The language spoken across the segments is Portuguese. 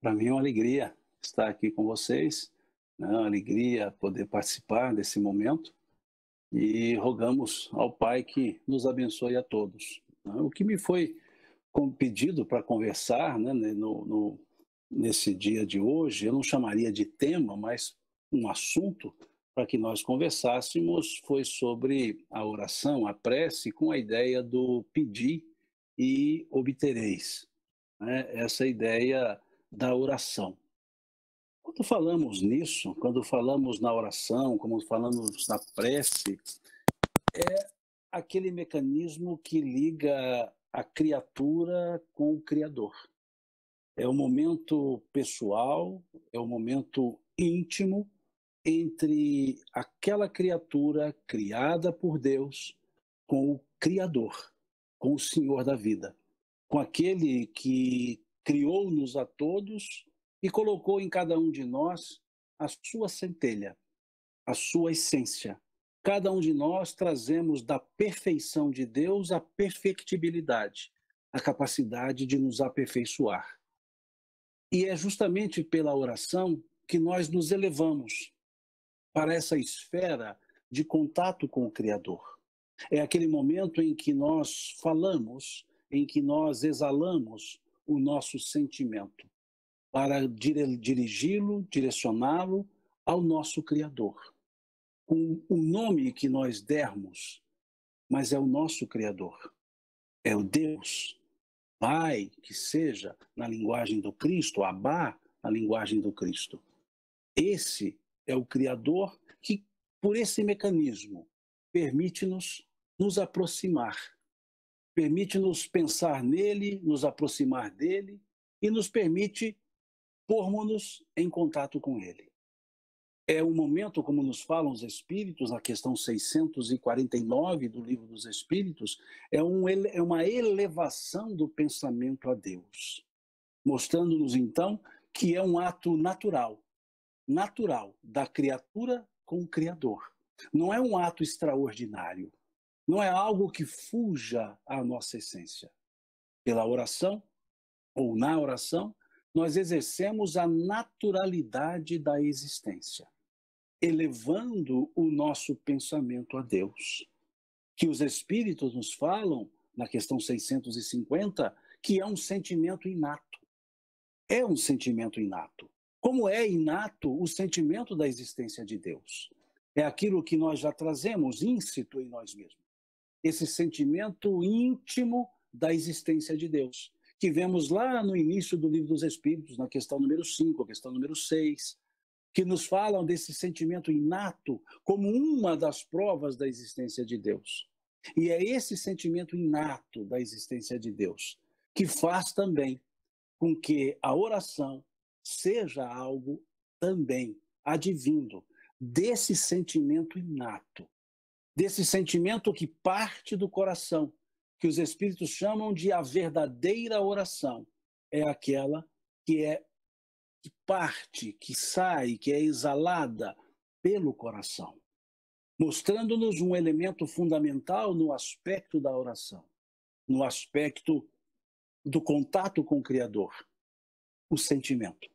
Para mim é uma alegria estar aqui com vocês, né? Uma alegria poder participar desse momento e rogamos ao Pai que nos abençoe a todos, né? O que me foi pedido para conversar, né, nesse dia de hoje, eu não chamaria de tema, mas um assunto para que nós conversássemos foi sobre a oração, a prece, com a ideia do pedir e obtereis, né? Essa ideia da oração. Quando falamos nisso, quando falamos na oração, como falamos na prece, aquele mecanismo que liga a criatura com o Criador. É o momento pessoal, é o momento íntimo entre aquela criatura criada por Deus com o Criador, com o Senhor da vida, com aquele que criou-nos a todos e colocou em cada um de nós a sua centelha, a sua essência. Cada um de nós trazemos da perfeição de Deus a perfectibilidade, a capacidade de nos aperfeiçoar. E é justamente pela oração que nós nos elevamos para essa esfera de contato com o Criador. É aquele momento em que nós falamos, em que nós exalamos o nosso sentimento para dirigi-lo, direcioná-lo ao nosso Criador. Com o nome que nós dermos, mas é o nosso Criador, é o Deus, Pai, que seja na linguagem do Cristo, Abá, na linguagem do Cristo. Esse é o Criador que, por esse mecanismo, permite-nos nos aproximar, permite-nos pensar nele, nos aproximar dele e nos permite pormos-nos em contato com ele. É um momento, como nos falam os Espíritos, na questão 649 do Livro dos Espíritos, é uma elevação do pensamento a Deus, mostrando-nos então que é um ato natural da criatura com o Criador. Não é um ato extraordinário, não é algo que fuja à nossa essência. Pela oração, ou na oração, nós exercemos a naturalidade da existência, elevando o nosso pensamento a Deus. Que os Espíritos nos falam, na questão 650, que é um sentimento inato. É um sentimento inato. Como é inato o sentimento da existência de Deus? É aquilo que nós já trazemos íncito em nós mesmos. Esse sentimento íntimo da existência de Deus, que vemos lá no início do Livro dos Espíritos, na questão número 5, a questão número 6, que nos falam desse sentimento inato como uma das provas da existência de Deus. E é esse sentimento inato da existência de Deus que faz também com que a oração seja algo também advindo desse sentimento inato, desse sentimento que parte do coração, que os Espíritos chamam de a verdadeira oração. É aquela que parte, que sai, que é exalada pelo coração, mostrando-nos um elemento fundamental no aspecto da oração, no aspecto do contato com o Criador, o sentimento.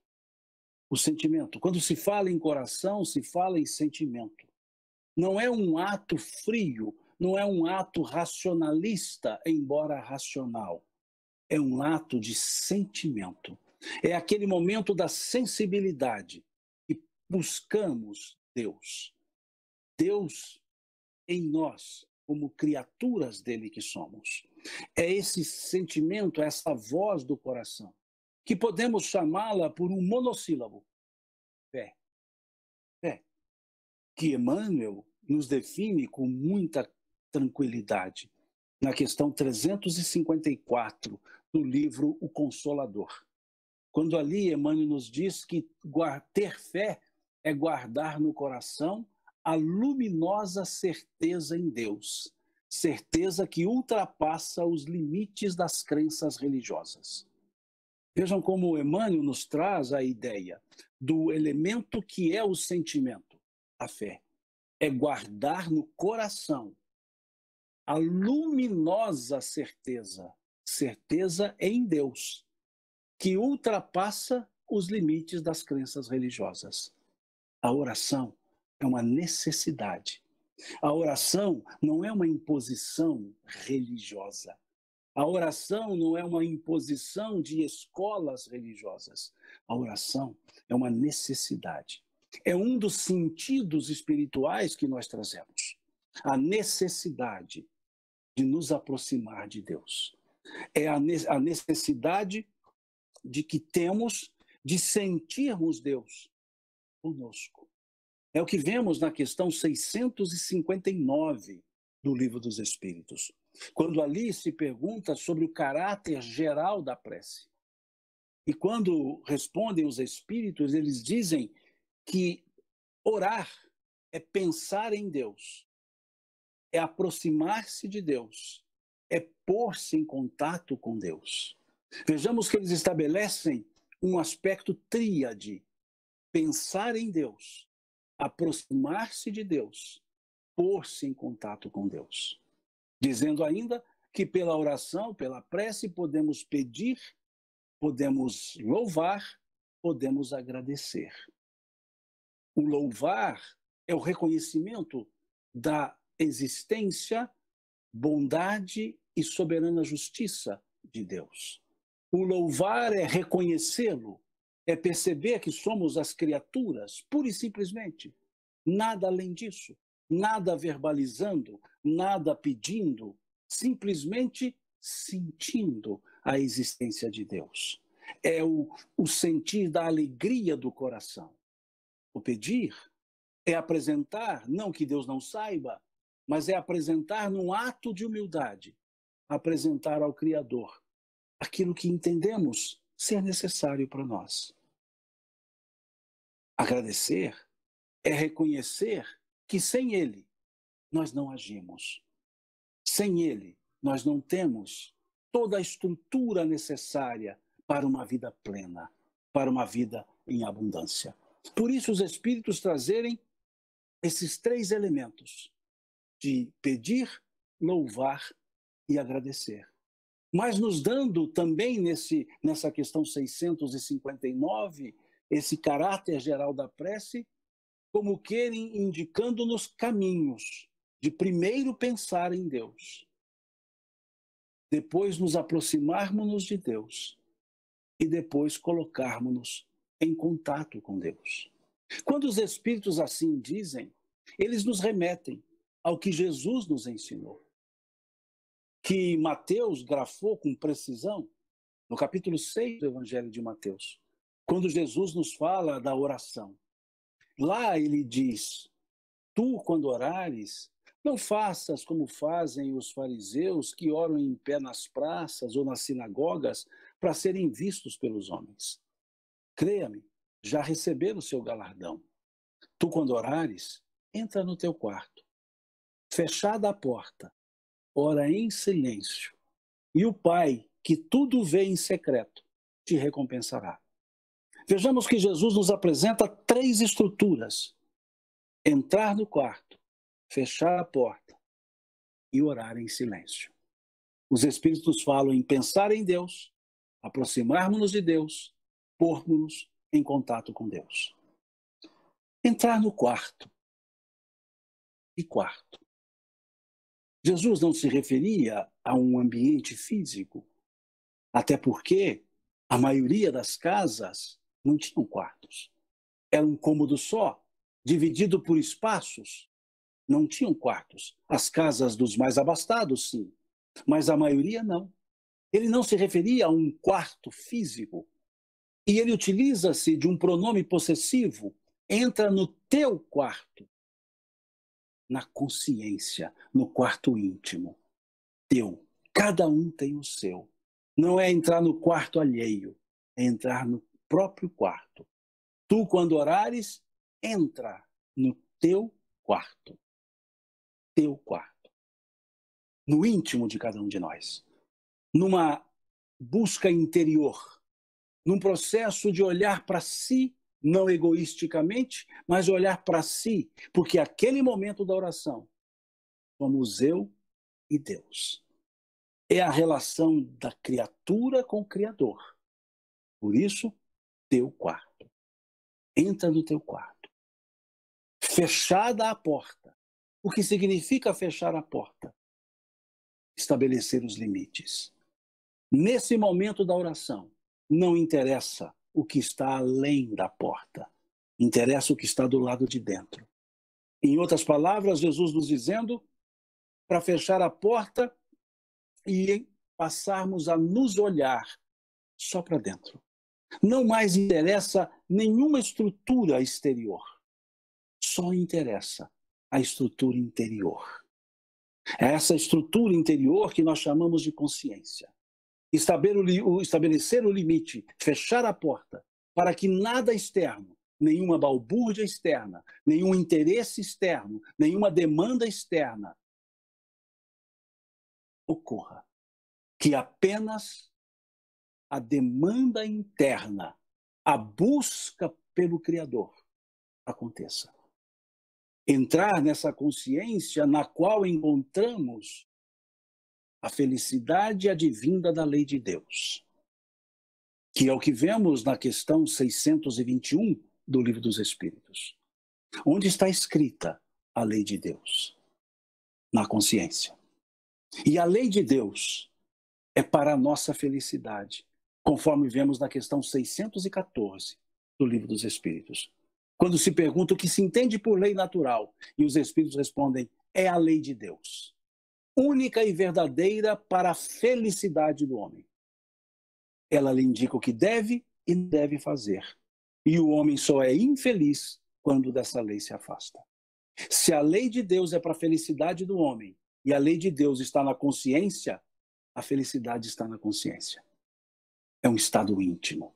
O sentimento. Quando se fala em coração, se fala em sentimento. Não é um ato frio, não é um ato racionalista, embora racional. É um ato de sentimento. É aquele momento da sensibilidade que buscamos Deus. Deus em nós, como criaturas dele que somos. É esse sentimento, essa voz do coração, que podemos chamá-la por um monossílabo. Fé. Fé. Que Emmanuel nos define com muita tranquilidade na questão 354 do livro O Consolador. Quando ali Emmanuel nos diz que ter fé é guardar no coração a luminosa certeza em Deus, certeza que ultrapassa os limites das crenças religiosas. Vejam como Emmanuel nos traz a ideia do elemento que é o sentimento, a fé. É guardar no coração a luminosa certeza em Deus, que ultrapassa os limites das crenças religiosas. A oração é uma necessidade. A oração não é uma imposição religiosa. A oração não é uma imposição de escolas religiosas. A oração é uma necessidade. É um dos sentidos espirituais que nós trazemos. A necessidade de nos aproximar de Deus. É a necessidade de que temos de sentirmos Deus conosco. É o que vemos na questão 659 do Livro dos Espíritos, quando ali se pergunta sobre o caráter geral da prece. E quando respondem os espíritos, eles dizem que orar é pensar em Deus, é aproximar-se de Deus, é pôr-se em contato com Deus. Vejamos que eles estabelecem um aspecto tríade: pensar em Deus, aproximar-se de Deus, pôr-se em contato com Deus. Dizendo ainda que pela oração, pela prece, podemos pedir, podemos louvar, podemos agradecer. O louvar é o reconhecimento da existência, bondade e soberana justiça de Deus. O louvar é reconhecê-lo, é perceber que somos as criaturas, pura e simplesmente. Nada além disso. Nada verbalizando, nada pedindo, simplesmente sentindo a existência de Deus. É o sentir da alegria do coração. O pedir é apresentar, não que Deus não saiba, mas é apresentar num ato de humildade, apresentar ao Criador aquilo que entendemos ser necessário para nós. Agradecer é reconhecer que sem Ele nós não agimos. Sem Ele nós não temos toda a estrutura necessária para uma vida plena, para uma vida em abundância. Por isso os Espíritos trazerem esses três elementos de pedir, louvar e agradecer. Mas nos dando também nessa questão 659, esse caráter geral da prece, como querem indicando-nos caminhos de primeiro pensar em Deus, depois nos aproximarmos de Deus e depois colocarmos-nos em contato com Deus. Quando os Espíritos assim dizem, eles nos remetem ao que Jesus nos ensinou, que Mateus grafou com precisão no capítulo 6 do Evangelho de Mateus, quando Jesus nos fala da oração. Lá ele diz: tu, quando orares, não faças como fazem os fariseus que oram em pé nas praças ou nas sinagogas para serem vistos pelos homens. Creia-me, já receberam o seu galardão. Tu, quando orares, entra no teu quarto, fechada a porta, ora em silêncio, e o Pai, que tudo vê em secreto, te recompensará. Vejamos que Jesus nos apresenta três estruturas: entrar no quarto, fechar a porta e orar em silêncio. Os Espíritos falam em pensar em Deus, aproximarmos-nos de Deus, pormos-nos em contato com Deus. Entrar no quarto. E quarto? Jesus não se referia a um ambiente físico, até porque a maioria das casas não tinham quartos. Era um cômodo só, dividido por espaços. Não tinham quartos. As casas dos mais abastados, sim, mas a maioria não. Ele não se referia a um quarto físico. E ele utiliza-se de um pronome possessivo: entra no teu quarto. Na consciência, no quarto íntimo. Teu. Cada um tem o seu. Não é entrar no quarto alheio, é entrar no próprio quarto. Tu, quando orares, entra no teu quarto. Teu quarto. No íntimo de cada um de nós. Numa busca interior. Num processo de olhar para si, não egoisticamente, mas olhar para si, porque aquele momento da oração somos eu e Deus. É a relação da criatura com o Criador. Por isso, teu quarto. Entra no teu quarto. Fechada a porta. O que significa fechar a porta? Estabelecer os limites. Nesse momento da oração, não interessa o que está além da porta. Interessa o que está do lado de dentro. Em outras palavras, Jesus nos dizendo para fechar a porta e passarmos a nos olhar só para dentro. Não mais interessa nenhuma estrutura exterior. Só interessa a estrutura interior. É essa estrutura interior que nós chamamos de consciência. Estabelecer o limite, fechar a porta, para que nada externo, nenhuma balbúrdia externa, nenhum interesse externo, nenhuma demanda externa ocorra. Que apenas a demanda interna, a busca pelo Criador aconteça. Entrar nessa consciência na qual encontramos a felicidade advinda da lei de Deus, que é o que vemos na questão 621 do Livro dos Espíritos, onde está escrita a lei de Deus, na consciência. E a lei de Deus é para a nossa felicidade, conforme vemos na questão 614 do Livro dos Espíritos. Quando se pergunta o que se entende por lei natural, e os Espíritos respondem, é a lei de Deus, única e verdadeira para a felicidade do homem. Ela lhe indica o que deve e não deve fazer. E o homem só é infeliz quando dessa lei se afasta. Se a lei de Deus é para a felicidade do homem, e a lei de Deus está na consciência, a felicidade está na consciência. É um estado íntimo.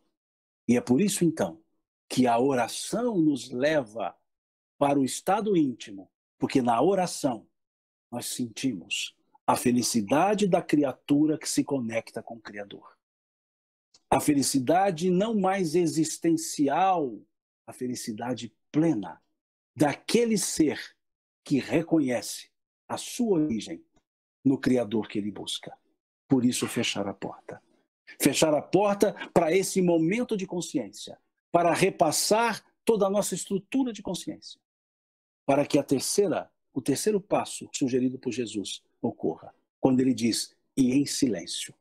E é por isso, então, que a oração nos leva para o estado íntimo, porque na oração nós sentimos a felicidade da criatura que se conecta com o Criador. A felicidade não mais existencial, a felicidade plena daquele ser que reconhece a sua origem no Criador que ele busca. Por isso, fechar a porta. Fechar a porta para esse momento de consciência, para repassar toda a nossa estrutura de consciência, para que o terceiro passo sugerido por Jesus ocorra, quando ele diz, e em silêncio,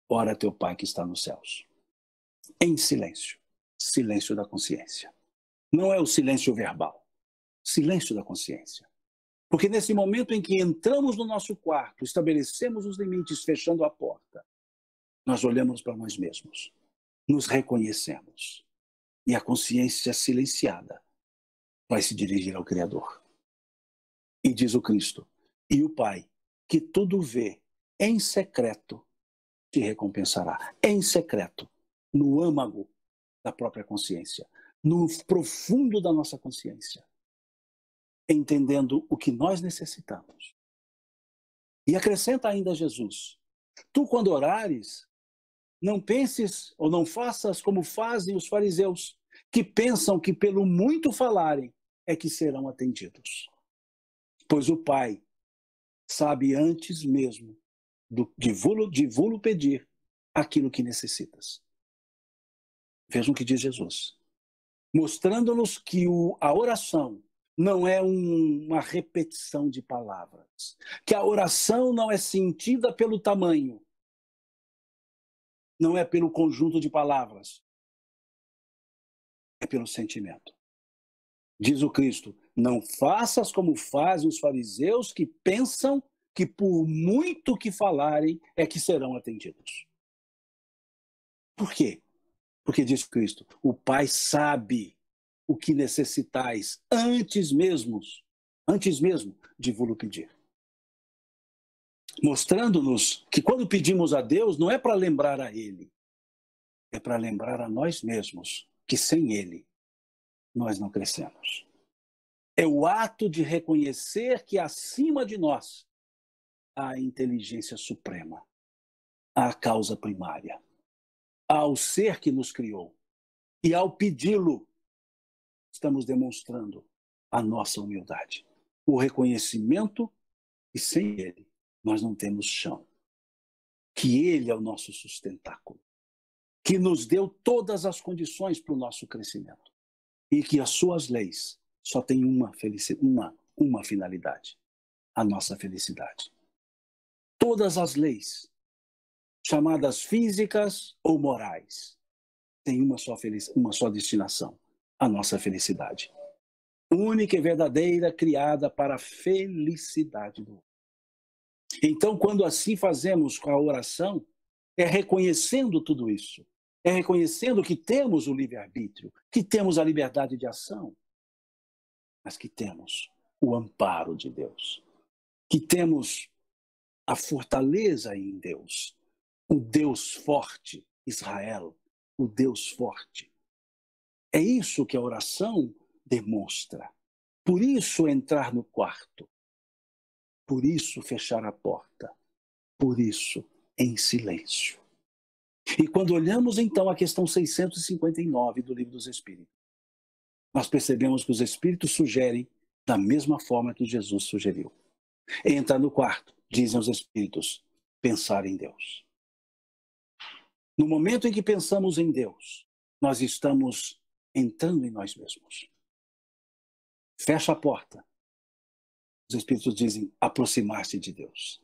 ora teu Pai que está nos céus. Em silêncio, silêncio da consciência. Não é o silêncio verbal, silêncio da consciência. Porque nesse momento em que entramos no nosso quarto, estabelecemos os limites, fechando a porta, nós olhamos para nós mesmos, nos reconhecemos, e a consciência silenciada vai se dirigir ao Criador. E diz o Cristo, e o Pai, que tudo vê em secreto, te recompensará. Em secreto, no âmago da própria consciência, no profundo da nossa consciência, entendendo o que nós necessitamos. E acrescenta ainda Jesus, tu quando orares, não penses ou não faças como fazem os fariseus, que pensam que pelo muito falarem é que serão atendidos. Pois o Pai sabe antes mesmo de vos pedir aquilo que necessitas. Vejam o que diz Jesus. Mostrando-nos que a oração não é uma repetição de palavras. Que a oração não é sentida pelo tamanho. Não é pelo conjunto de palavras. É pelo sentimento. Diz o Cristo, não faças como fazem os fariseus que pensam que por muito que falarem é que serão atendidos. Por quê? Porque diz Cristo, o Pai sabe o que necessitais antes mesmo de vos pedir. Mostrando-nos que quando pedimos a Deus, não é para lembrar a Ele, é para lembrar a nós mesmos que sem Ele nós não crescemos. É o ato de reconhecer que acima de nós há a inteligência suprema, há a causa primária, há o ser que nos criou. E ao pedi-lo, estamos demonstrando a nossa humildade, o reconhecimento que sem Ele nós não temos chão, que Ele é o nosso sustentáculo, que nos deu todas as condições para o nosso crescimento e que as suas leis só têm uma finalidade: a nossa felicidade. Todas as leis, chamadas físicas ou morais, têm uma só destinação: a nossa felicidade. Única e verdadeira, criada para a felicidade do outro. Então, quando assim fazemos com a oração, é reconhecendo tudo isso. É reconhecendo que temos o livre-arbítrio, que temos a liberdade de ação, mas que temos o amparo de Deus, que temos a fortaleza em Deus, o Deus forte, Israel, o Deus forte. É isso que a oração demonstra. Por isso entrar no quarto, por isso fechar a porta, por isso em silêncio. E quando olhamos então a questão 659 do Livro dos Espíritos, nós percebemos que os Espíritos sugerem da mesma forma que Jesus sugeriu. Entra no quarto, dizem os Espíritos, pensar em Deus. No momento em que pensamos em Deus, nós estamos entrando em nós mesmos. Fecha a porta. Os Espíritos dizem aproximar-se de Deus.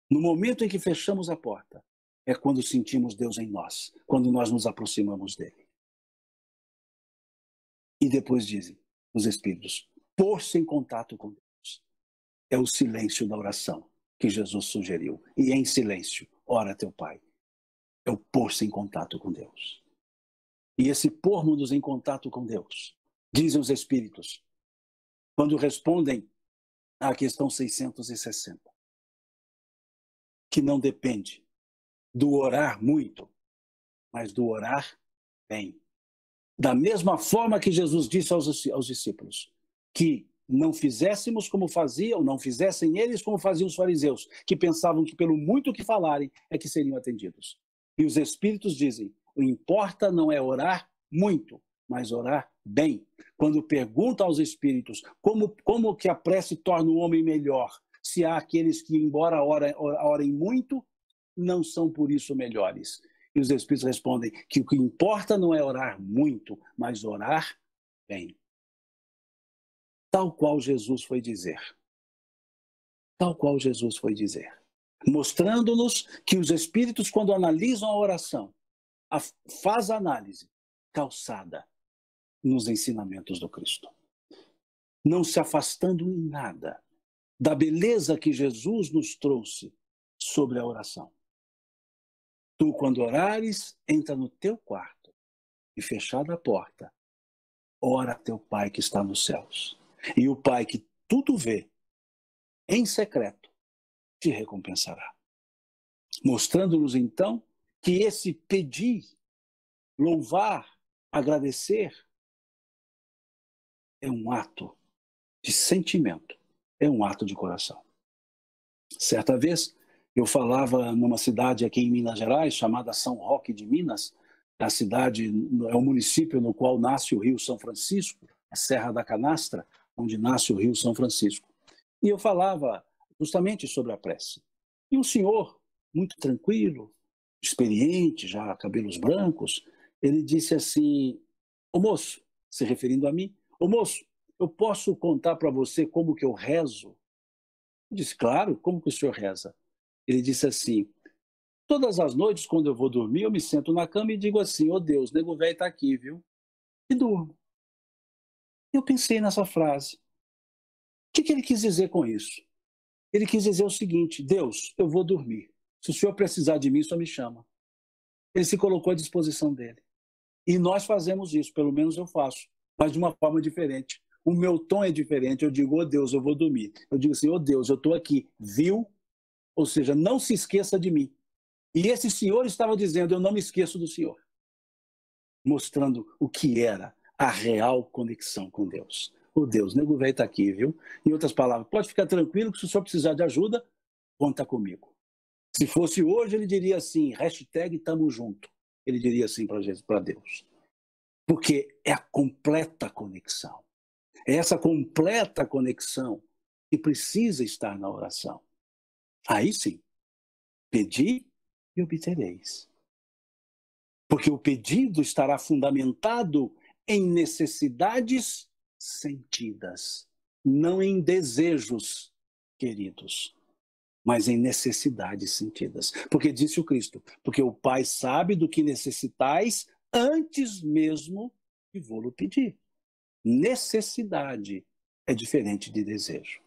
No momento em que fechamos a porta, é quando sentimos Deus em nós, quando nós nos aproximamos dele. E depois dizem os Espíritos, pôr-se em contato com Deus. É o silêncio da oração que Jesus sugeriu. E em silêncio, ora teu Pai. É o pôr-se em contato com Deus. E esse pormos-nos em contato com Deus, dizem os Espíritos, quando respondem à questão 660, que não depende do orar muito, mas do orar bem. Da mesma forma que Jesus disse aos discípulos, que não fizéssemos como faziam, não fizessem eles como faziam os fariseus, que pensavam que pelo muito que falarem é que seriam atendidos. E os Espíritos dizem, o importa não é orar muito, mas orar bem. Quando perguntam aos Espíritos como que a prece torna o homem melhor, se há aqueles que, embora orem muito, não são por isso melhores. E os Espíritos respondem que o que importa não é orar muito, mas orar bem. Tal qual Jesus foi dizer. Tal qual Jesus foi dizer. Mostrando-nos que os Espíritos, quando analisam a oração, faz a análise calçada nos ensinamentos do Cristo. Não se afastando em nada da beleza que Jesus nos trouxe sobre a oração. Tu, quando orares, entra no teu quarto e, fechada a porta, ora a teu Pai que está nos céus. E o Pai que tudo vê, em secreto, te recompensará. Mostrando-nos, então, que esse pedir, louvar, agradecer, é um ato de sentimento, é um ato de coração. Certa vez, eu falava numa cidade aqui em Minas Gerais, chamada São Roque de Minas. A cidade é o município no qual nasce o Rio São Francisco, a Serra da Canastra, onde nasce o Rio São Francisco. E eu falava justamente sobre a prece. E um senhor, muito tranquilo, experiente, já cabelos brancos, ele disse assim, ô moço, se referindo a mim, ô moço, eu posso contar para você como que eu rezo? Eu disse, claro, como que o senhor reza? Ele disse assim, todas as noites, quando eu vou dormir, eu me sento na cama e digo assim, ô Deus, nego velho está aqui, viu? E durmo. Eu pensei nessa frase. O que ele quis dizer com isso? Ele quis dizer o seguinte, Deus, eu vou dormir. Se o senhor precisar de mim, só me chama. Ele se colocou à disposição dele. E nós fazemos isso, pelo menos eu faço, mas de uma forma diferente. O meu tom é diferente, eu digo, ô Deus, eu vou dormir. Eu digo assim, ô Deus, eu estou aqui, viu? Ou seja, não se esqueça de mim. E esse senhor estava dizendo, eu não me esqueço do senhor. Mostrando o que era a real conexão com Deus. Ô Deus, nego velho está aqui, viu? Em outras palavras, pode ficar tranquilo que se o senhor precisar de ajuda, conta comigo. Se fosse hoje, ele diria assim, hashtag tamo junto. Ele diria assim para Deus. Porque é a completa conexão. É essa completa conexão que precisa estar na oração. Aí sim, pedi e obtereis. Porque o pedido estará fundamentado em necessidades sentidas, não em desejos queridos, mas em necessidades sentidas. Porque disse o Cristo, porque o Pai sabe do que necessitais antes mesmo de vou-lo pedir. Necessidade é diferente de desejo.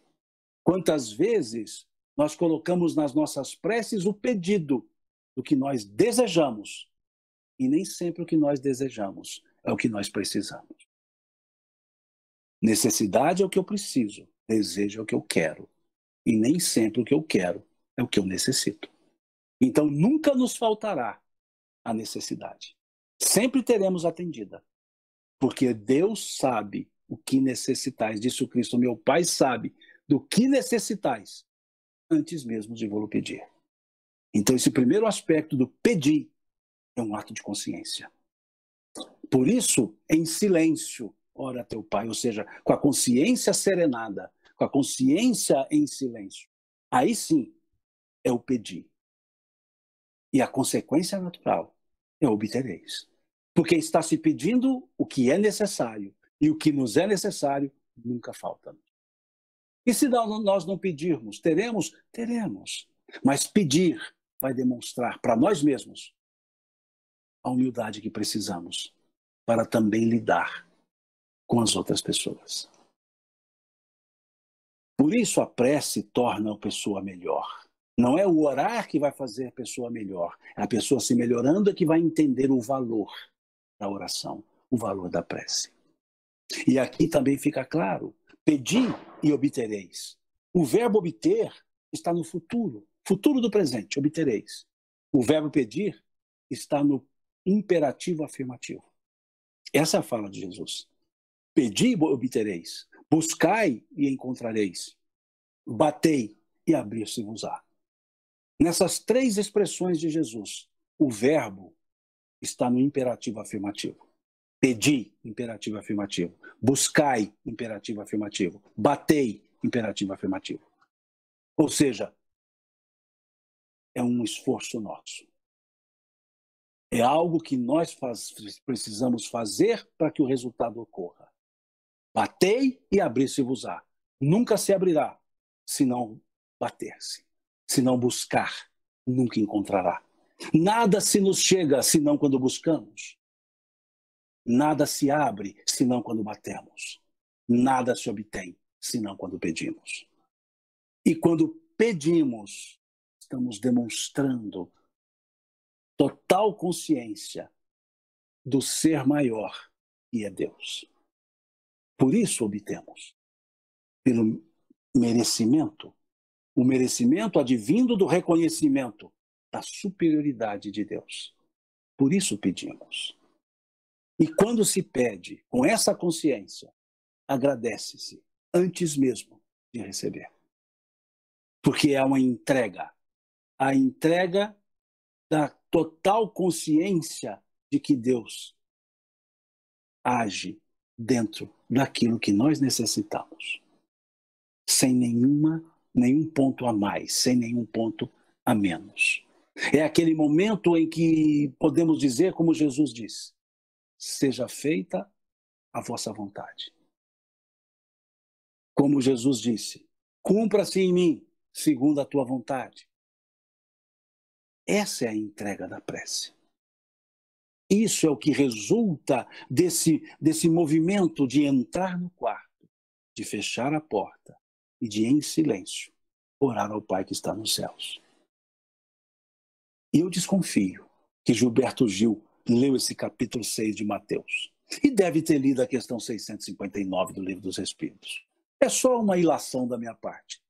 Quantas vezes nós colocamos nas nossas preces o pedido do que nós desejamos, e nem sempre o que nós desejamos é o que nós precisamos. Necessidade é o que eu preciso, desejo é o que eu quero. E nem sempre o que eu quero é o que eu necessito. Então nunca nos faltará a necessidade. Sempre teremos atendida. Porque Deus sabe o que necessitais. Disse o Cristo, meu Pai sabe do que necessitais antes mesmo de vou-lo pedir. Então esse primeiro aspecto do pedir é um ato de consciência. Por isso, em silêncio, ora a teu Pai, ou seja, com a consciência serenada, com a consciência em silêncio. Aí sim é o pedir. E a consequência natural é obtereis. Porque está se pedindo o que é necessário, e o que nos é necessário nunca falta. E se nós não pedirmos, teremos? Teremos. Mas pedir vai demonstrar para nós mesmos a humildade que precisamos para também lidar com as outras pessoas. Por isso a prece torna a pessoa melhor. Não é o orar que vai fazer a pessoa melhor. É a pessoa se melhorando é que vai entender o valor da oração, o valor da prece. E aqui também fica claro, pedi e obtereis. O verbo obter está no futuro, futuro do presente, obtereis. O verbo pedir está no imperativo afirmativo. Essa é a fala de Jesus. Pedi e obtereis. Buscai e encontrareis. Batei e abrir-se-vos-á. Nessas três expressões de Jesus, o verbo está no imperativo afirmativo. Pedi, imperativo afirmativo. Buscai, imperativo afirmativo. Batei, imperativo afirmativo. Ou seja, é um esforço nosso. É algo que nós precisamos fazer para que o resultado ocorra. Batei e abrir-se-vos-á. Nunca se abrirá se não bater-se. Se não buscar, nunca encontrará. Nada se nos chega senão quando buscamos. Nada se abre senão quando batemos. Nada se obtém senão quando pedimos. E quando pedimos, estamos demonstrando total consciência do ser maior que é Deus. Por isso obtemos. Pelo merecimento. O merecimento advindo do reconhecimento da superioridade de Deus. Por isso pedimos. E quando se pede com essa consciência, agradece-se antes mesmo de receber. Porque é uma entrega. A entrega da total consciência de que Deus age dentro daquilo que nós necessitamos. Sem nenhum ponto a mais, sem nenhum ponto a menos. É aquele momento em que podemos dizer, como Jesus disse, seja feita a vossa vontade. Como Jesus disse, cumpra-se em mim, segundo a tua vontade. Essa é a entrega da prece. Isso é o que resulta desse movimento de entrar no quarto, de fechar a porta e de, em silêncio, orar ao Pai que está nos céus. E eu desconfio que Gilberto Gil leu esse capítulo 6 de Mateus e deve ter lido a questão 659 do Livro dos Espíritos. É só uma ilação da minha parte,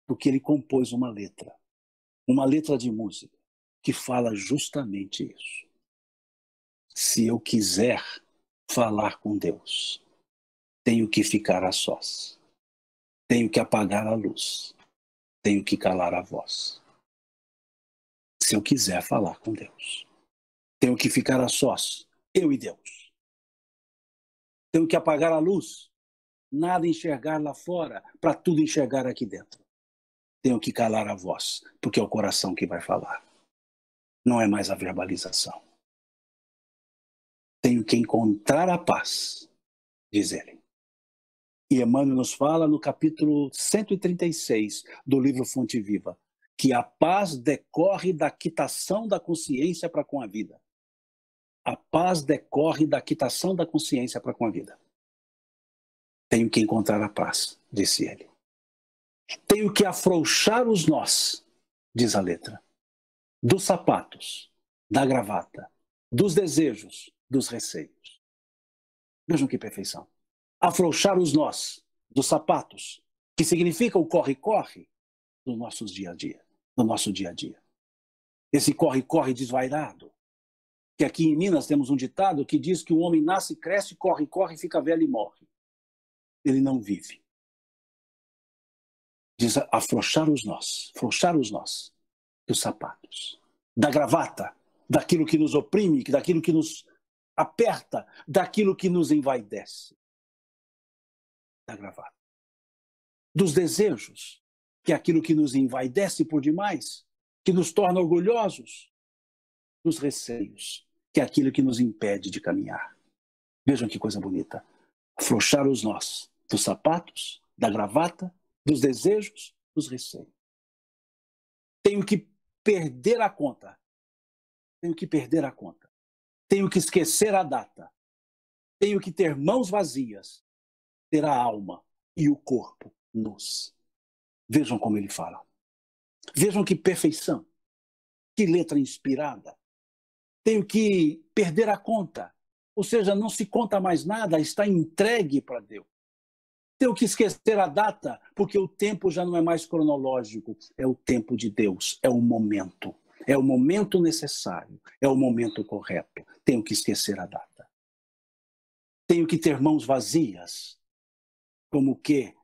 porque ele compôs uma letra de música, que fala justamente isso. Se eu quiser falar com Deus, tenho que ficar a sós. Tenho que apagar a luz. Tenho que calar a voz. Se eu quiser falar com Deus. Tenho que ficar a sós, eu e Deus. Tenho que apagar a luz, nada enxergar lá fora, para tudo enxergar aqui dentro. Tenho que calar a voz, porque é o coração que vai falar. Não é mais a verbalização. tenho que encontrar a paz, diz ele. E Emmanuel nos fala no capítulo 136 do livro Fonte Viva, que a paz decorre da quitação da consciência para com a vida. A paz decorre da quitação da consciência para com a vida. Tenho que encontrar a paz, disse ele. Tenho que afrouxar os nós, diz a letra, dos sapatos, da gravata, dos desejos, dos receios. Vejam que perfeição. Afrouxar os nós dos sapatos, que significa o corre-corre do nosso dia a dia, do nosso dia a dia. Esse corre-corre desvairado, que aqui em Minas temos um ditado que diz que o homem nasce, cresce, corre, fica velho e morre. Ele não vive. Diz afrouxar os nós dos sapatos, da gravata, daquilo que nos oprime, daquilo que nos aperta, daquilo que nos envaidece. Da gravata. Dos desejos, que é aquilo que nos envaidece por demais, que nos torna orgulhosos. Dos receios, que é aquilo que nos impede de caminhar. Vejam que coisa bonita. Afrouxar os nós dos sapatos, da gravata, dos desejos, dos receios. Tenho que perder a conta. Tenho que perder a conta. Tenho que esquecer a data. Tenho que ter mãos vazias, ter a alma e o corpo nus. Vejam como ele fala. Vejam que perfeição. Que letra inspirada. Tenho que perder a conta. Ou seja, não se conta mais nada, está entregue para Deus. Tenho que esquecer a data, porque o tempo já não é mais cronológico, é o tempo de Deus, é o momento necessário, é o momento correto. Tenho que esquecer a data. Tenho que ter mãos vazias, como que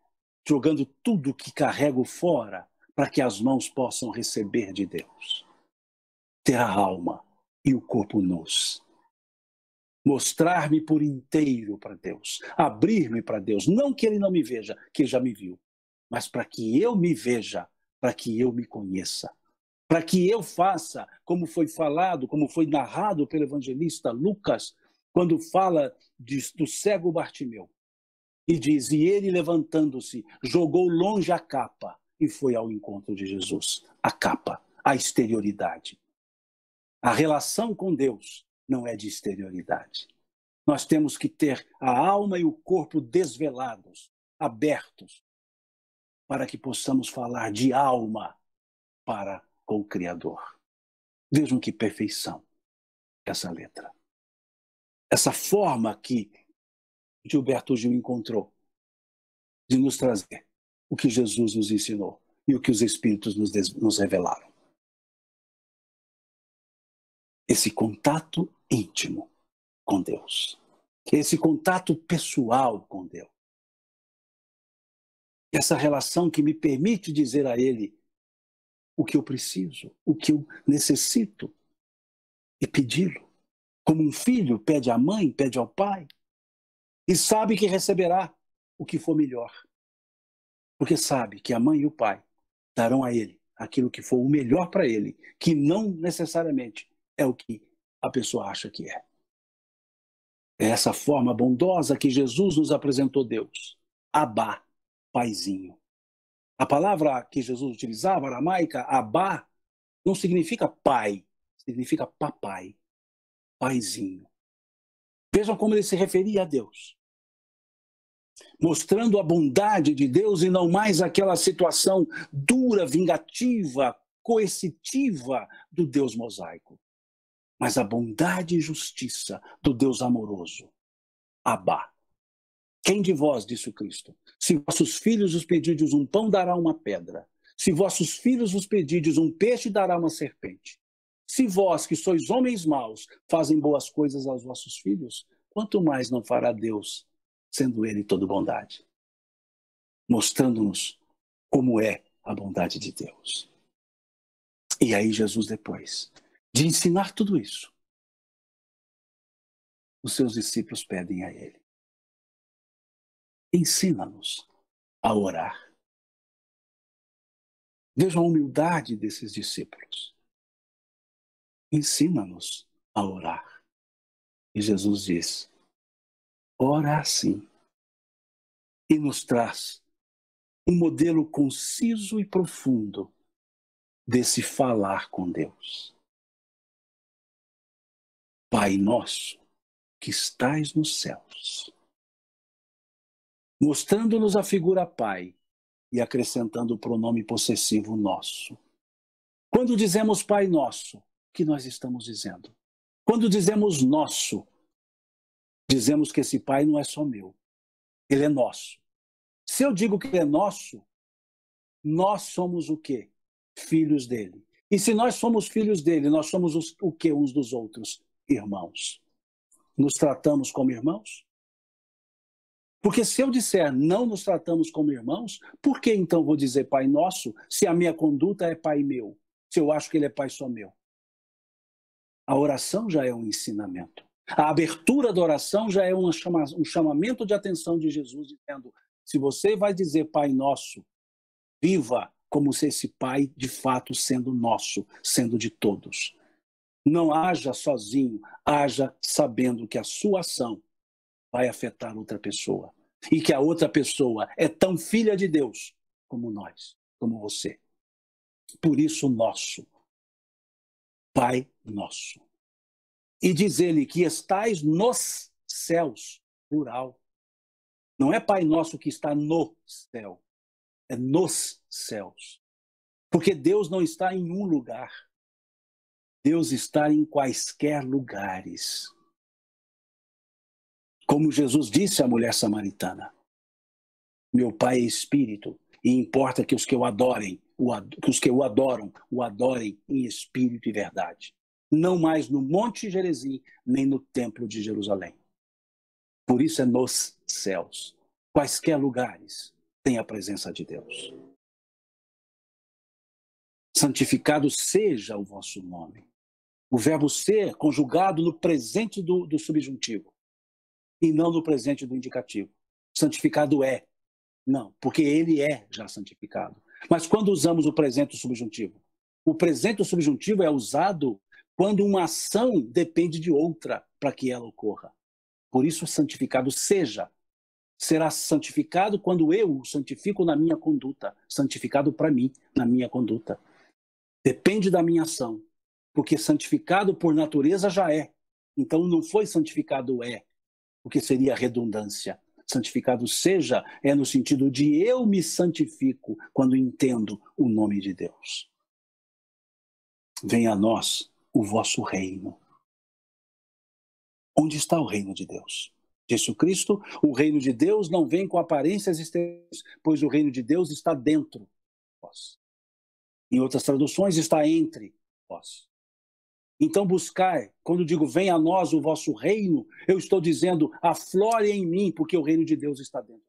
jogando tudo que carrego fora, para que as mãos possam receber de Deus. Ter a alma e o corpo nus. Mostrar-me por inteiro para Deus, abrir-me para Deus, não que Ele não me veja, que já me viu, mas para que eu me veja, para que eu me conheça, para que eu faça, como foi falado, como foi narrado pelo evangelista Lucas, quando fala do cego Bartimeu, e diz, e ele levantando-se, jogou longe a capa e foi ao encontro de Jesus. A capa, a exterioridade. A relação com Deus não é de exterioridade. Nós temos que ter a alma e o corpo desvelados, abertos, para que possamos falar de alma para com o Criador. Vejam que perfeição essa letra. Essa forma que Gilberto Gil encontrou de nos trazer o que Jesus nos ensinou e o que os Espíritos nos revelaram. Esse contato íntimo com Deus. Esse contato pessoal com Deus. Essa relação que me permite dizer a Ele o que eu preciso, o que eu necessito e pedi-lo. Como um filho pede à mãe, pede ao pai e sabe que receberá o que for melhor. Porque sabe que a mãe e o pai darão a ele aquilo que for o melhor para ele, que não necessariamente é o que a pessoa acha que é. É essa forma bondosa que Jesus nos apresentou Deus. Abá, paizinho. A palavra que Jesus utilizava, aramaica, Abá, não significa pai, significa papai, paizinho. Vejam como ele se referia a Deus. Mostrando a bondade de Deus e não mais aquela situação dura, vingativa, coercitiva do Deus mosaico. Mas a bondade e justiça do Deus amoroso. Abá. Quem de vós, disse o Cristo, se vossos filhos vos pedirdes um pão, dará uma pedra. Se vossos filhos vos pedirdes um peixe, dará uma serpente. Se vós, que sois homens maus, fazem boas coisas aos vossos filhos, quanto mais não fará Deus, sendo Ele toda bondade? Mostrando-nos como é a bondade de Deus. E aí Jesus, depois de ensinar tudo isso, os seus discípulos pedem a Ele: ensina-nos a orar. Vejam a humildade desses discípulos. Ensina-nos a orar. E Jesus diz, ora assim. E nos traz um modelo conciso e profundo desse falar com Deus. Pai nosso, que estais nos céus. Mostrando-nos a figura Pai e acrescentando o pronome possessivo nosso. Quando dizemos Pai nosso, o que nós estamos dizendo? Quando dizemos nosso, dizemos que esse Pai não é só meu, ele é nosso. Se eu digo que ele é nosso, nós somos o quê? Filhos dele. E se nós somos filhos dele, nós somos o quê uns dos outros? Irmãos. Nos tratamos como irmãos? Porque se eu disser não nos tratamos como irmãos, por que então vou dizer Pai nosso, se a minha conduta é Pai meu? Se eu acho que ele é Pai só meu? A oração já é um ensinamento. A abertura da oração já é um chamamento de atenção de Jesus, dizendo, se você vai dizer Pai nosso, viva como se esse Pai de fato sendo nosso, sendo de todos. Não haja sozinho, haja sabendo que a sua ação vai afetar outra pessoa. E que a outra pessoa é tão filha de Deus como nós, como você. Por isso, nosso. Pai nosso. E diz ele que estais nos céus, plural. Não é Pai nosso que está no céu, é nos céus. Porque Deus não está em um lugar. Deus está em quaisquer lugares. Como Jesus disse à mulher samaritana, meu Pai é Espírito, e importa que os que o adorem, o adorem em Espírito e verdade. Não mais no Monte Gerizim, nem no Templo de Jerusalém. Por isso é nos céus. Quaisquer lugares tem a presença de Deus. Santificado seja o vosso nome. O verbo ser conjugado no presente do subjuntivo e não no presente do indicativo. Santificado é. Não, porque ele é já santificado. Mas quando usamos o presente subjuntivo? O presente subjuntivo é usado quando uma ação depende de outra para que ela ocorra. Por isso, santificado seja. Será santificado quando eu o santifico na minha conduta. Santificado para mim, na minha conduta. Depende da minha ação. Porque santificado por natureza já é. Então não foi santificado é, porque seria redundância. Santificado seja é no sentido de eu me santifico quando entendo o nome de Deus. Venha a nós o vosso reino. Onde está o reino de Deus? Disse o Cristo, o reino de Deus não vem com aparências exteriores, pois o reino de Deus está dentro de vós. Em outras traduções, está entre vós. Então buscai, quando digo venha a nós o vosso reino, eu estou dizendo aflore em mim, porque o reino de Deus está dentro.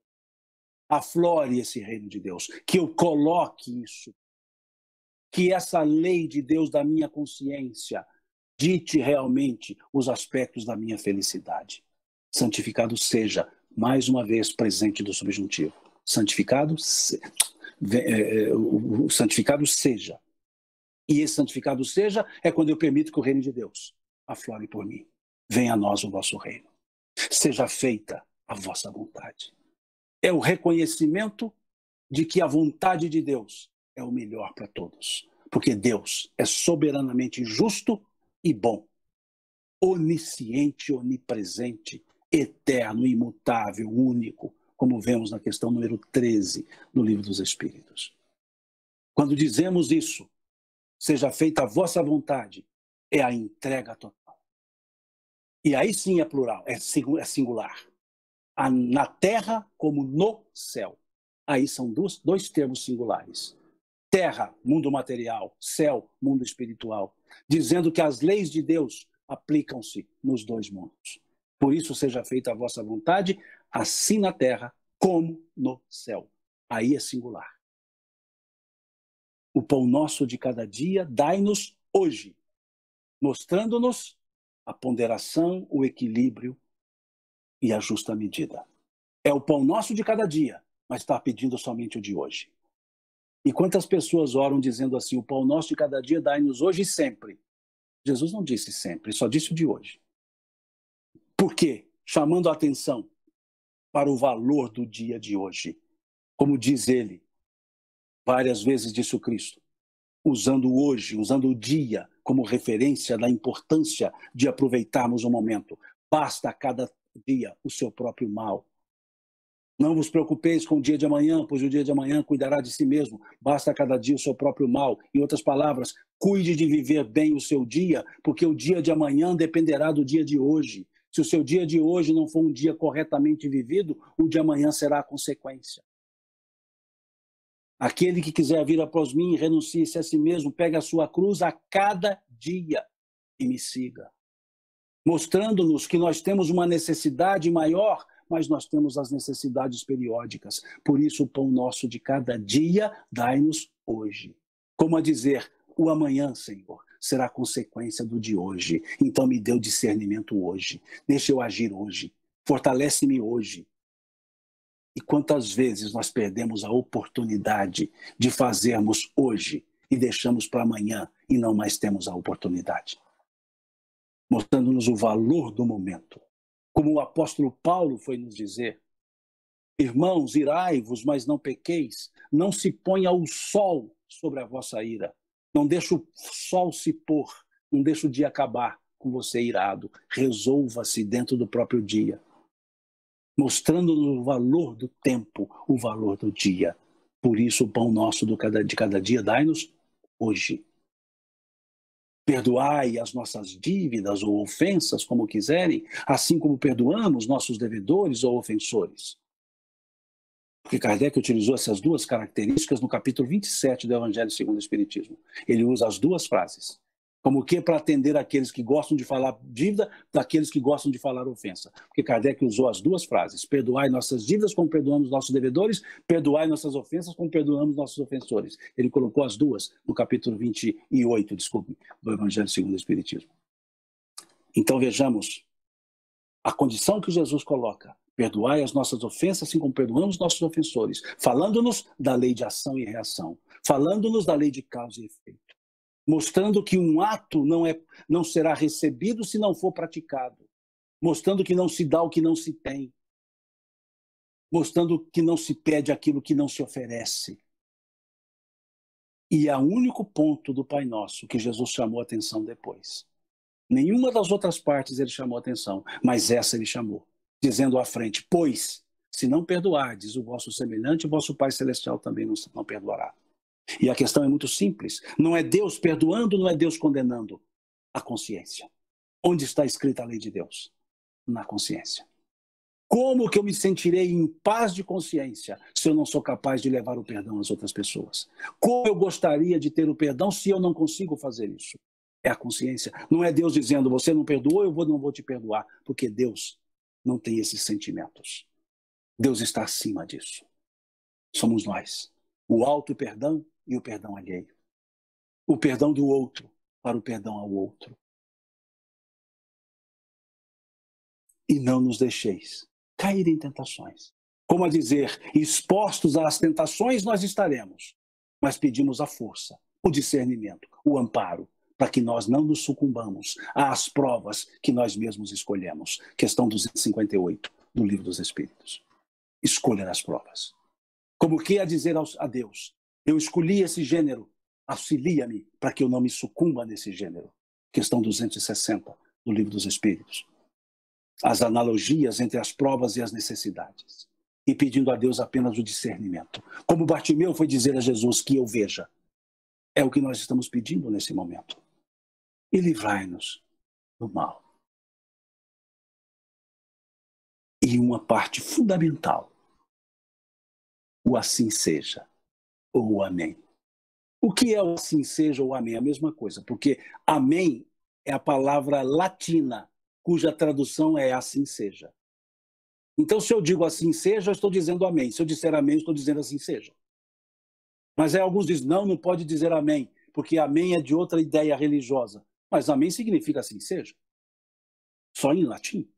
Aflore esse reino de Deus, que eu coloque isso, que essa lei de Deus da minha consciência dite realmente os aspectos da minha felicidade. Santificado seja, mais uma vez, presente do subjuntivo. Santificado seja. E esse santificado seja é quando eu permito que o reino de Deus aflore por mim. Venha a nós o vosso reino. Seja feita a vossa vontade. É o reconhecimento de que a vontade de Deus é o melhor para todos. Porque Deus é soberanamente justo e bom. Onisciente, onipresente, eterno, imutável, único, como vemos na questão número 13 do Livro dos Espíritos. Quando dizemos isso, seja feita a vossa vontade, é a entrega total. E aí sim é plural, é singular. Na terra como no céu. Aí são dois termos singulares. Terra, mundo material, céu, mundo espiritual. Dizendo que as leis de Deus aplicam-se nos dois mundos. Por isso seja feita a vossa vontade, assim na terra como no céu. Aí é singular. O pão nosso de cada dia, dai-nos hoje, mostrando-nos a ponderação, o equilíbrio e a justa medida. É o pão nosso de cada dia, mas está pedindo somente o de hoje. E quantas pessoas oram dizendo assim, o pão nosso de cada dia, dai-nos hoje e sempre. Jesus não disse sempre, só disse o de hoje. Por quê? Chamando a atenção para o valor do dia de hoje. Como diz ele, várias vezes disse o Cristo, usando hoje, usando o dia como referência da importância de aproveitarmos o momento. Basta a cada dia o seu próprio mal. Não vos preocupeis com o dia de amanhã, pois o dia de amanhã cuidará de si mesmo. Basta a cada dia o seu próprio mal. Em outras palavras, cuide de viver bem o seu dia, porque o dia de amanhã dependerá do dia de hoje. Se o seu dia de hoje não for um dia corretamente vivido, o de amanhã será a consequência. Aquele que quiser vir após mim, renuncie-se a si mesmo, pegue a sua cruz a cada dia e me siga. Mostrando-nos que nós temos uma necessidade maior, mas nós temos as necessidades periódicas. Por isso, o pão nosso de cada dia, dai-nos hoje. Como a dizer, o amanhã, Senhor, será consequência do de hoje. Então me dê o discernimento hoje. Deixa eu agir hoje. Fortalece-me hoje. E quantas vezes nós perdemos a oportunidade de fazermos hoje e deixamos para amanhã e não mais temos a oportunidade. Mostrando-nos o valor do momento. Como o apóstolo Paulo foi nos dizer, irmãos, irai-vos, mas não pequeis, não se ponha o sol sobre a vossa ira, não deixe o sol se pôr, não deixe o dia acabar com você irado, resolva-se dentro do próprio dia, mostrando-nos o valor do tempo, o valor do dia. Por isso o pão nosso de cada dia dai-nos hoje. Perdoai as nossas dívidas ou ofensas, como quiserem, assim como perdoamos nossos devedores ou ofensores. Porque Kardec utilizou essas duas características no capítulo 27 do Evangelho segundo o Espiritismo. Ele usa as duas frases. Como que para atender aqueles que gostam de falar dívida, daqueles que gostam de falar ofensa. Porque Kardec usou as duas frases. Perdoai nossas dívidas como perdoamos nossos devedores, perdoai nossas ofensas como perdoamos nossos ofensores. Ele colocou as duas no capítulo 28, do Evangelho segundo o Espiritismo. Então vejamos a condição que Jesus coloca. Perdoai as nossas ofensas assim como perdoamos nossos ofensores. Falando-nos da lei de ação e reação. Falando-nos da lei de causa e efeito. Mostrando que um ato não será recebido se não for praticado. Mostrando que não se dá o que não se tem. Mostrando que não se pede aquilo que não se oferece. E é o único ponto do Pai Nosso que Jesus chamou a atenção depois. Nenhuma das outras partes ele chamou a atenção, mas essa ele chamou, dizendo à frente, pois, se não perdoardes o vosso semelhante, o vosso Pai Celestial também não perdoará. E a questão é muito simples. Não é Deus perdoando, não é Deus condenando. A consciência. Onde está escrita a lei de Deus? Na consciência. Como que eu me sentirei em paz de consciência se eu não sou capaz de levar o perdão às outras pessoas? Como eu gostaria de ter o perdão se eu não consigo fazer isso? É a consciência. Não é Deus dizendo, você não perdoou, eu não vou te perdoar. Porque Deus não tem esses sentimentos. Deus está acima disso. Somos nós. O auto-perdão e o perdão alheio. O perdão do outro para o perdão ao outro. E não nos deixeis cair em tentações. Como a dizer, expostos às tentações nós estaremos, mas pedimos a força, o discernimento, o amparo, para que nós não nos sucumbamos às provas que nós mesmos escolhemos. Questão 258 do Livro dos Espíritos. Escolha as provas. Como que a dizer a Deus, eu escolhi esse gênero, auxilia-me para que eu não me sucumba nesse gênero. Questão 260 do Livro dos Espíritos. As analogias entre as provas e as necessidades. E pedindo a Deus apenas o discernimento. Como Bartimeu foi dizer a Jesus que eu veja. É o que nós estamos pedindo nesse momento. E livrai-nos do mal. E uma parte fundamental. O assim seja, ou o amém. O que é o assim seja ou o amém? A mesma coisa, porque amém é a palavra latina, cuja tradução é assim seja. Então, se eu digo assim seja, eu estou dizendo amém. Se eu disser amém, eu estou dizendo assim seja. Mas aí alguns dizem, não pode dizer amém, porque amém é de outra ideia religiosa. Mas amém significa assim seja. Só em latim.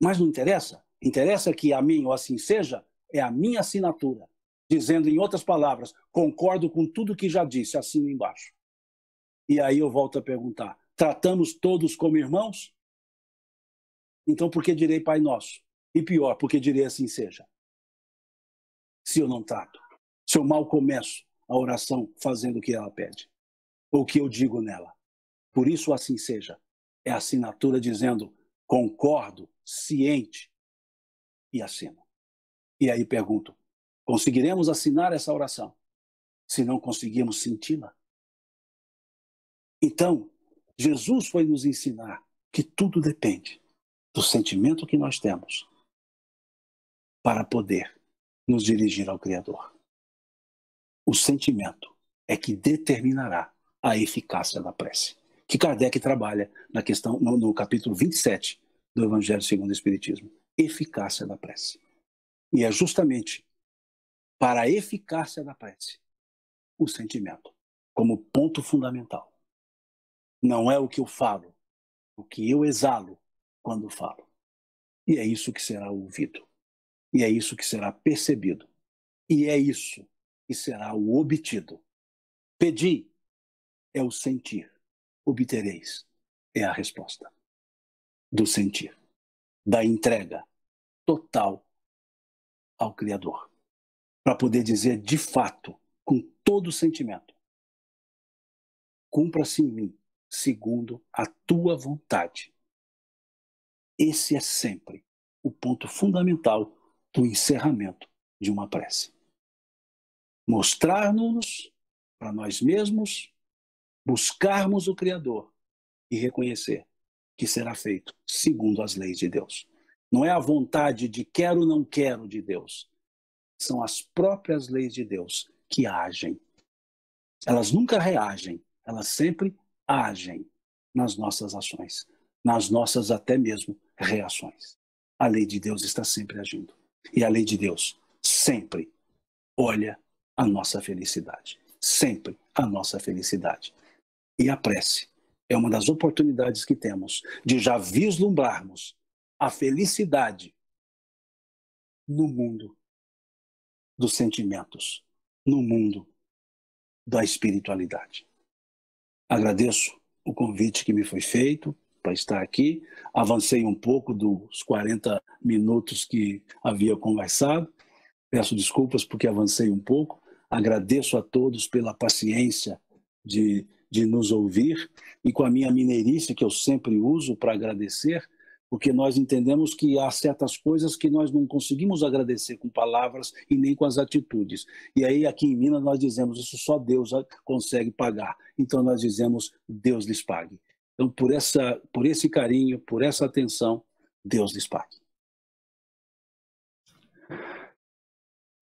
Mas não interessa. Interessa que amém ou assim seja é a minha assinatura. Dizendo, em outras palavras, concordo com tudo que já disse, assino embaixo. E aí eu volto a perguntar, tratamos todos como irmãos? Então por que direi Pai Nosso? E pior, porque direi assim seja. Se eu não trato, se eu mal começo a oração fazendo o que ela pede, ou o que eu digo nela. Por isso assim seja. É a assinatura dizendo concordo, ciente e assino. E aí pergunto, conseguiremos assinar essa oração se não conseguirmos senti-la? Então, Jesus foi nos ensinar que tudo depende do sentimento que nós temos para poder nos dirigir ao Criador. O sentimento é que determinará a eficácia da prece, que Kardec trabalha na questão, no capítulo 27 do Evangelho segundo o Espiritismo. Eficácia da prece. E é justamente para a eficácia da prece o sentimento, como ponto fundamental. Não é o que eu falo, o que eu exalo quando falo. E é isso que será ouvido. E é isso que será percebido. E é isso que será o obtido. Pedi é o sentir. Obtereis é a resposta. Do sentir. Da entrega total ao Criador. Para poder dizer de fato, com todo o sentimento, cumpra-se em mim, segundo a tua vontade. Esse é sempre o ponto fundamental do encerramento de uma prece. Mostrar-nos para nós mesmos, buscarmos o Criador e reconhecer que será feito segundo as leis de Deus. Não é a vontade de quero ou não quero de Deus. São as próprias leis de Deus que agem. Elas nunca reagem, elas sempre agem nas nossas ações, nas nossas até mesmo reações. A lei de Deus está sempre agindo. E a lei de Deus sempre olha a nossa felicidade. Sempre a nossa felicidade. E a prece é uma das oportunidades que temos de já vislumbrarmos a felicidade no mundo dos sentimentos, no mundo da espiritualidade. Agradeço o convite que me foi feito para estar aqui. Avancei um pouco dos 40 minutos que havia conversado. Peço desculpas porque avancei um pouco. Agradeço a todos pela paciência de nos ouvir e com a minha mineirice que eu sempre uso para agradecer, porque nós entendemos que há certas coisas que nós não conseguimos agradecer com palavras e nem com as atitudes. E aí aqui em Minas nós dizemos, isso só Deus consegue pagar. Então nós dizemos, Deus lhes pague. Então por esse carinho, por essa atenção, Deus lhes pague.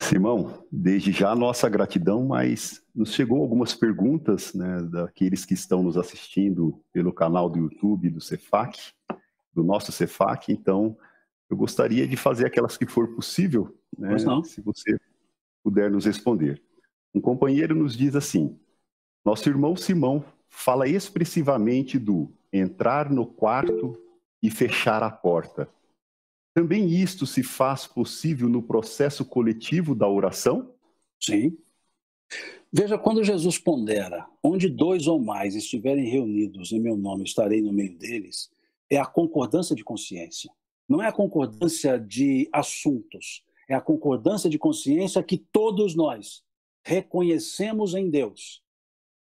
Simão, desde já nossa gratidão, mas nos chegou algumas perguntas, né, daqueles que estão nos assistindo pelo canal do YouTube do Cefac, do nosso Cefac. Então, eu gostaria de fazer aquelas que for possível, né, se você puder nos responder. Um companheiro nos diz assim: nosso irmão Simão fala expressivamente do entrar no quarto e fechar a porta. Também isto se faz possível no processo coletivo da oração? Sim. Veja, quando Jesus pondera, onde 2 ou mais estiverem reunidos em meu nome, estarei no meio deles, é a concordância de consciência. Não é a concordância de assuntos, é a concordância de consciência que todos nós reconhecemos em Deus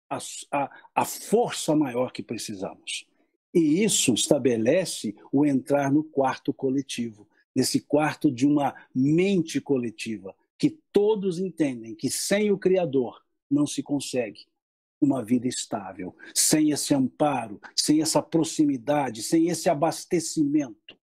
a força maior que precisamos. E isso estabelece o entrar no quarto coletivo, nesse quarto de uma mente coletiva, que todos entendem que sem o Criador não se consegue uma vida estável, sem esse amparo, sem essa proximidade, sem esse abastecimento.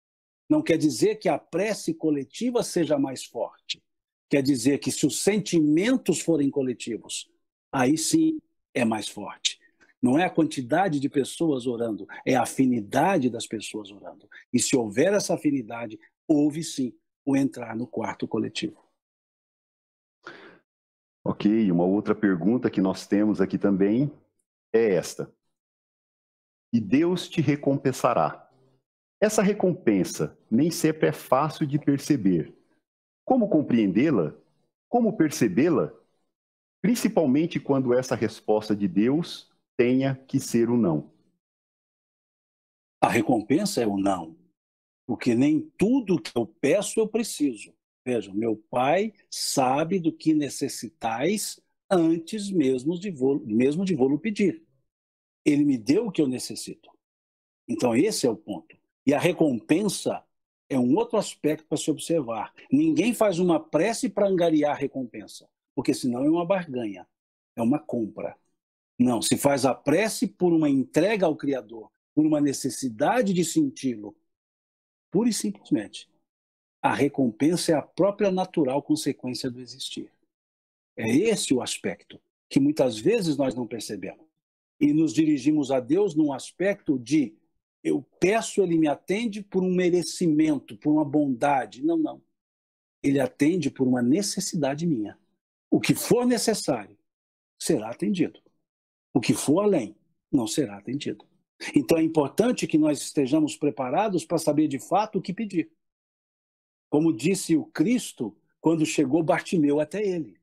Não quer dizer que a prece coletiva seja mais forte. Quer dizer que se os sentimentos forem coletivos, aí sim é mais forte. Não é a quantidade de pessoas orando, é a afinidade das pessoas orando. E se houver essa afinidade, houve sim o entrar no quarto coletivo. Ok, uma outra pergunta que nós temos aqui também é esta: e Deus te recompensará. Essa recompensa nem sempre é fácil de perceber. Como compreendê-la? Como percebê-la? Principalmente quando essa resposta de Deus tenha que ser o não. A recompensa é o não. Porque nem tudo que eu peço eu preciso. Veja, meu Pai sabe do que necessitais antes mesmo de vou-lo pedir. Ele me deu o que eu necessito. Então, esse é o ponto. E a recompensa é um outro aspecto para se observar. Ninguém faz uma prece para angariar a recompensa, porque senão é uma barganha, é uma compra. Não, se faz a prece por uma entrega ao Criador, por uma necessidade de senti-lo, pura e simplesmente. A recompensa é a própria natural consequência do existir. É esse o aspecto que muitas vezes nós não percebemos. E nos dirigimos a Deus num aspecto de eu peço, ele me atende por um merecimento, por uma bondade. Não, não. Ele atende por uma necessidade minha. O que for necessário será atendido. O que for além não será atendido. Então é importante que nós estejamos preparados para saber de fato o que pedir. Como disse o Cristo quando chegou Bartimeu até ele.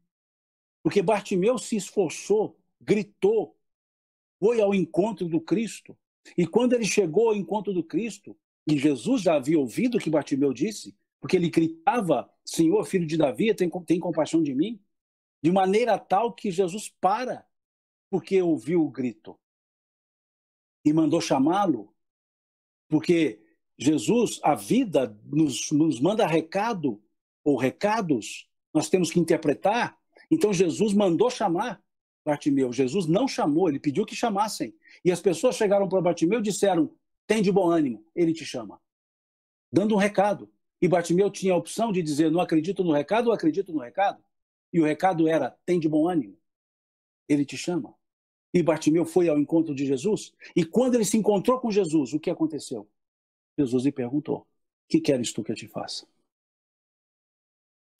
Porque Bartimeu se esforçou, gritou, foi ao encontro do Cristo. E quando ele chegou ao encontro do Cristo, e Jesus já havia ouvido o que Bartimeu disse, porque ele gritava, Senhor, filho de Davi, tem compaixão de mim, de maneira tal que Jesus para, porque ouviu o grito. E mandou chamá-lo, porque Jesus, a vida, nos manda recado, ou recados, nós temos que interpretar. Então Jesus mandou chamar Bartimeu. Jesus não chamou, ele pediu que chamassem. E as pessoas chegaram para Bartimeu e disseram, tem de bom ânimo, ele te chama. Dando um recado. E Bartimeu tinha a opção de dizer, não acredito no recado ou acredito no recado. E o recado era, tem de bom ânimo, ele te chama. E Bartimeu foi ao encontro de Jesus. E quando ele se encontrou com Jesus, o que aconteceu? Jesus lhe perguntou, que queres tu que eu te faça?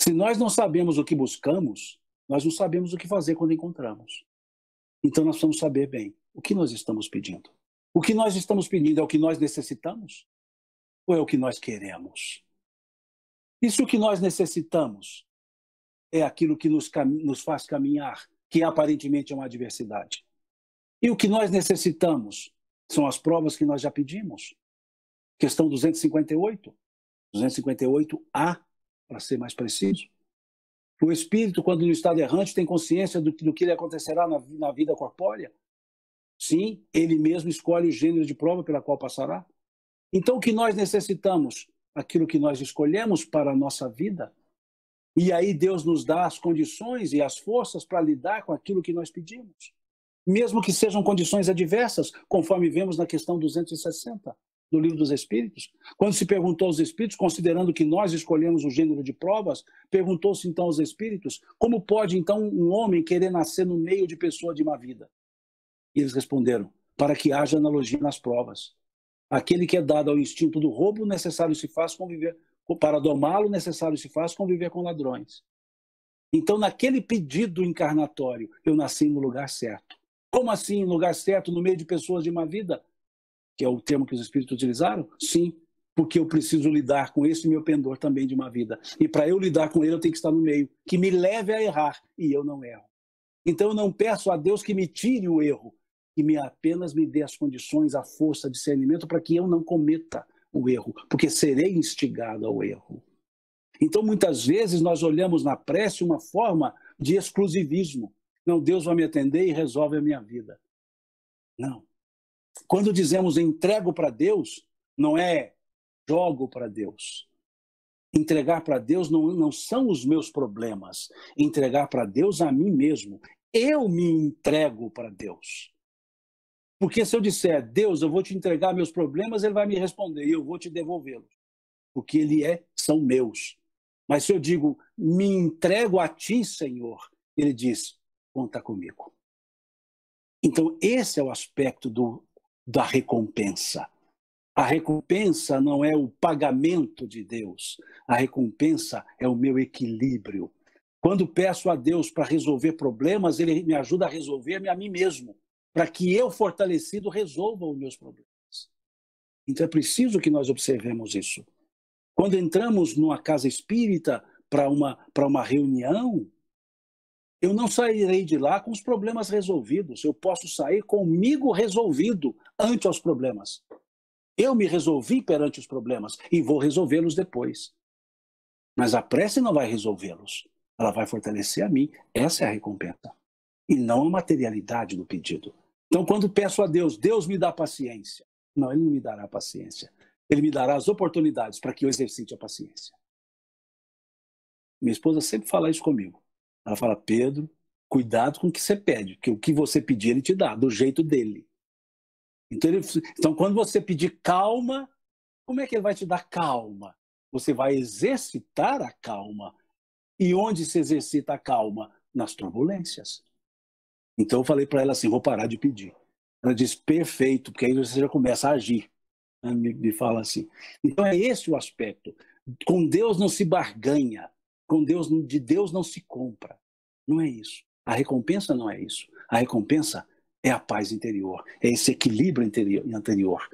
Se nós não sabemos o que buscamos, nós não sabemos o que fazer quando encontramos. Então nós precisamos saber bem o que nós estamos pedindo. O que nós estamos pedindo é o que nós necessitamos? Ou é o que nós queremos? E se o que nós necessitamos é aquilo que nos faz caminhar, que aparentemente é uma adversidade? E o que nós necessitamos são as provas que nós já pedimos. Questão 258, 258A, para ser mais preciso. O espírito, quando no estado errante, tem consciência do que lhe acontecerá na vida corpórea? Sim, ele mesmo escolhe o gênero de prova pela qual passará. Então, o que nós necessitamos? Aquilo que nós escolhemos para a nossa vida. E aí Deus nos dá as condições e as forças para lidar com aquilo que nós pedimos. Mesmo que sejam condições adversas, conforme vemos na questão 260 do Livro dos Espíritos. Quando se perguntou aos Espíritos, considerando que nós escolhemos o gênero de provas, perguntou-se então aos Espíritos, como pode então um homem querer nascer no meio de pessoa de má vida? E eles responderam, para que haja analogia nas provas. Aquele que é dado ao instinto do roubo, necessário se faz conviver, para domá-lo, necessário se faz conviver com ladrões. Então, naquele pedido encarnatório, eu nasci no lugar certo. Como assim, no lugar certo, no meio de pessoas de má vida? Que é o termo que os Espíritos utilizaram? Sim, porque eu preciso lidar com esse meu pendor também de má vida. E para eu lidar com ele, eu tenho que estar no meio, que me leve a errar, e eu não erro. Então, eu não peço a Deus que me tire o erro, que apenas me dê as condições, a força, discernimento para que eu não cometa o erro, porque serei instigado ao erro. Então, muitas vezes, nós olhamos na prece uma forma de exclusivismo. Não, Deus vai me atender e resolve a minha vida. Não. Quando dizemos entrego para Deus, não é jogo para Deus. Entregar para Deus não são os meus problemas. Entregar para Deus a mim mesmo. Eu me entrego para Deus. Porque se eu disser, Deus, eu vou te entregar meus problemas, ele vai me responder e eu vou te devolvê-los. Porque são meus. Mas se eu digo, me entrego a ti, Senhor, ele diz, conta comigo. Então, esse é o aspecto da recompensa. A recompensa não é o pagamento de Deus. A recompensa é o meu equilíbrio. Quando peço a Deus para resolver problemas, ele me ajuda a resolver-me a mim mesmo, para que eu, fortalecido, resolva os meus problemas. Então é preciso que nós observemos isso. Quando entramos numa casa espírita para uma reunião, eu não sairei de lá com os problemas resolvidos. Eu posso sair comigo resolvido ante os problemas. Eu me resolvi perante os problemas e vou resolvê-los depois. Mas a prece não vai resolvê-los. Ela vai fortalecer a mim. Essa é a recompensa. E não a materialidade do pedido. Então, quando peço a Deus, Deus me dá paciência. Não, Ele não me dará paciência. Ele me dará as oportunidades para que eu exercite a paciência. Minha esposa sempre fala isso comigo. Ela fala, Pedro, cuidado com o que você pede, porque o que você pedir, Ele te dá, do jeito dele. Então, quando você pedir calma, como é que Ele vai te dar calma? Você vai exercitar a calma. E onde se exercita a calma? Nas turbulências. Então eu falei para ela assim, vou parar de pedir. Ela disse, perfeito, porque aí você já começa a agir. Me fala assim. Então é esse o aspecto. Com Deus não se barganha. De Deus não se compra. Não é isso. A recompensa não é isso. A recompensa é a paz interior. É esse equilíbrio interior.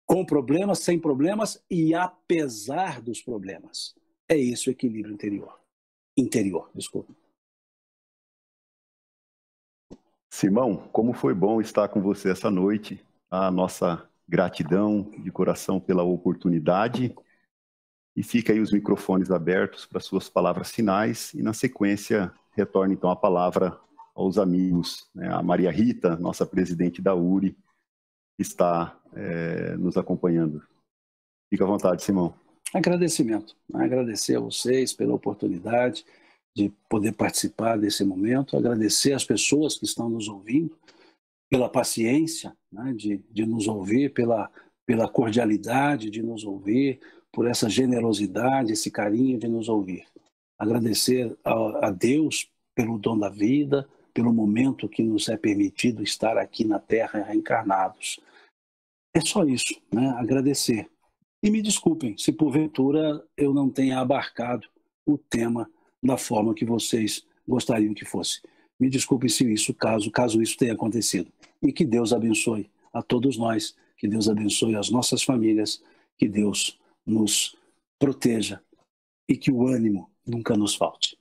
Com problemas, sem problemas e apesar dos problemas. É esse o equilíbrio interior, desculpa. Simão, como foi bom estar com você essa noite. A nossa gratidão de coração pela oportunidade. E fica aí os microfones abertos para suas palavras finais. E na sequência, retorne então a palavra aos amigos. A Maria Rita, nossa presidente da URI, está nos acompanhando. Fica à vontade, Simão. Agradecimento. Agradecer a vocês pela oportunidade de poder participar desse momento, agradecer às pessoas que estão nos ouvindo, pela paciência, né, de nos ouvir, pela cordialidade de nos ouvir, por essa generosidade, esse carinho de nos ouvir. Agradecer a Deus pelo dom da vida, pelo momento que nos é permitido estar aqui na Terra reencarnados. É só isso, né? Agradecer. E me desculpem se porventura eu não tenha abarcado o tema da forma que vocês gostariam que fosse. Me desculpem se isso, caso isso tenha acontecido. E que Deus abençoe a todos nós, que Deus abençoe as nossas famílias, que Deus nos proteja e que o ânimo nunca nos falte.